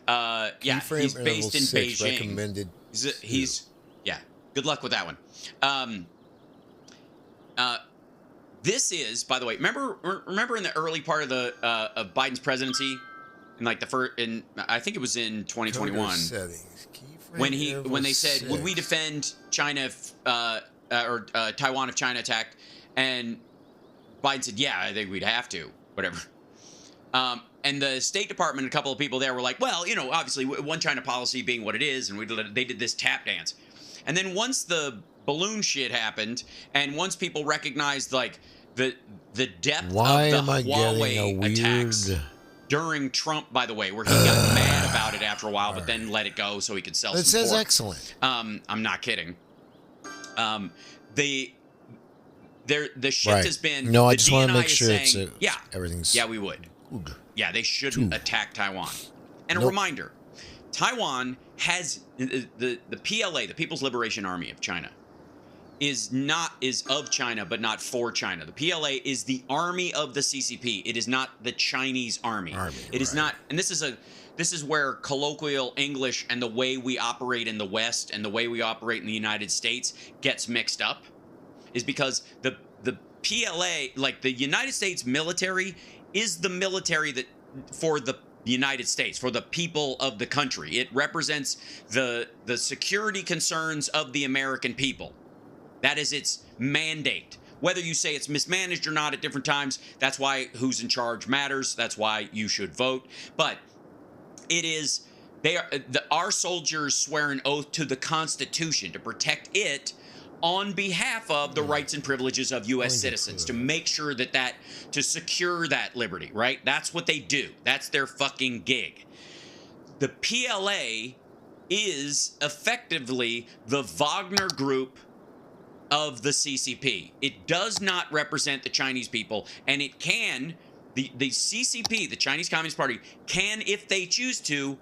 Yeah, he's based in Beijing. Recommended. Yeah. Good luck with that one. This is, by the way, remember in the early part of the of Biden's presidency, in like the first, I think it was in 2021, when they said, would we defend China or Taiwan if China attacked, and Biden said, yeah, I think we'd have to, whatever. And the State Department, a couple of people there were like, well, you know, obviously one China policy being what it is, and they did this tap dance. And then once the balloon shit happened, and once people recognized like the depth of the Huawei attacks during Trump, by the way, where he got mad about it after a while, but then let it go so he could sell. It says pork. Excellent. I'm not kidding. The shift has been. No, I just want to make sure everything's. Yeah, we would. Good. Yeah, they shouldn't attack Taiwan. And a reminder, Taiwan has the PLA, the People's Liberation Army of China, is of China, but not for China. The PLA is the army of the CCP. It is not the Chinese army. It is not, and this is where colloquial English and the way we operate in the West and the way we operate in the United States gets mixed up, is because the PLA, like the United States military, is the military that for the United States, for the people of the country. It represents the security concerns of the American people. That is its mandate. Whether you say it's mismanaged or not at different times, that's why who's in charge matters. That's why you should vote. But it is, our soldiers swear an oath to the Constitution to protect it on behalf of the rights and privileges of U.S. citizens, to make sure to secure that liberty, right? That's what they do. That's their fucking gig. The PLA is effectively the Wagner Group of the CCP. It does not represent the Chinese people, and it can, the CCP, the Chinese Communist Party, can, if they choose to,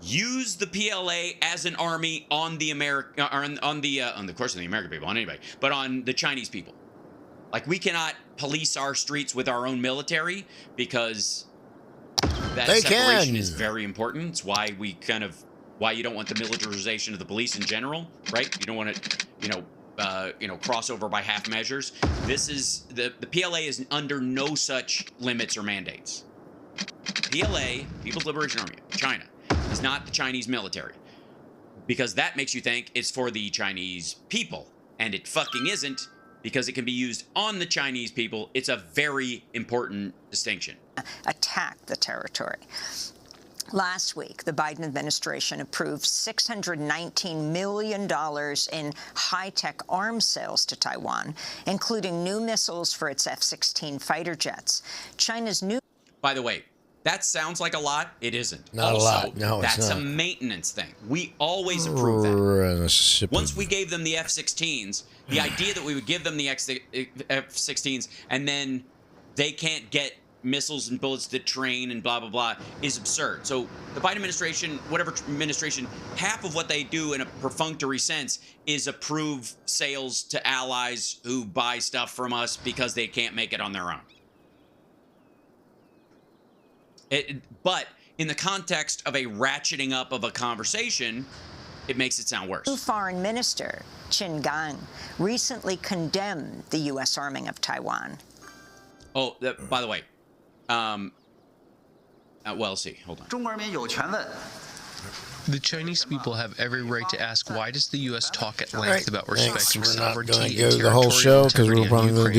use the PLA as an army on the of course, on the American people, on anybody, but on the Chinese people. Like, we cannot police our streets with our own military, because that separation is very important. It's why why you don't want the militarization of the police in general, right? You don't want to, cross over by half measures. This is the PLA is under no such limits or mandates. PLA, People's Liberation Army, China, is not the Chinese military, because that makes you think it's for the Chinese people, and it fucking isn't, because it can be used on the Chinese people. It's a very important distinction. Attack the territory. Last week, the Biden administration approved $619 million in high-tech arms sales to Taiwan, including new missiles for its F-16 fighter jets. China's new... By the way, that sounds like a lot. It isn't. Not also, a lot. No, it's not. That's a maintenance thing. We always approve that. Once we gave them the F-16s, the idea that we would give them the F-16s and then they can't get missiles and bullets to train and blah, blah, blah is absurd. So the Biden administration, whatever administration, half of what they do in a perfunctory sense is approve sales to allies who buy stuff from us because they can't make it on their own. But in the context of a ratcheting up of a conversation, it makes it sound worse. New Foreign Minister Qin Gang recently condemned the U.S. arming of Taiwan. Oh, by the way, well, let's see. Hold on. The Chinese people have every right to ask, why does the U.S. talk at length about respecting sovereignty and the whole show, because we're probably going to do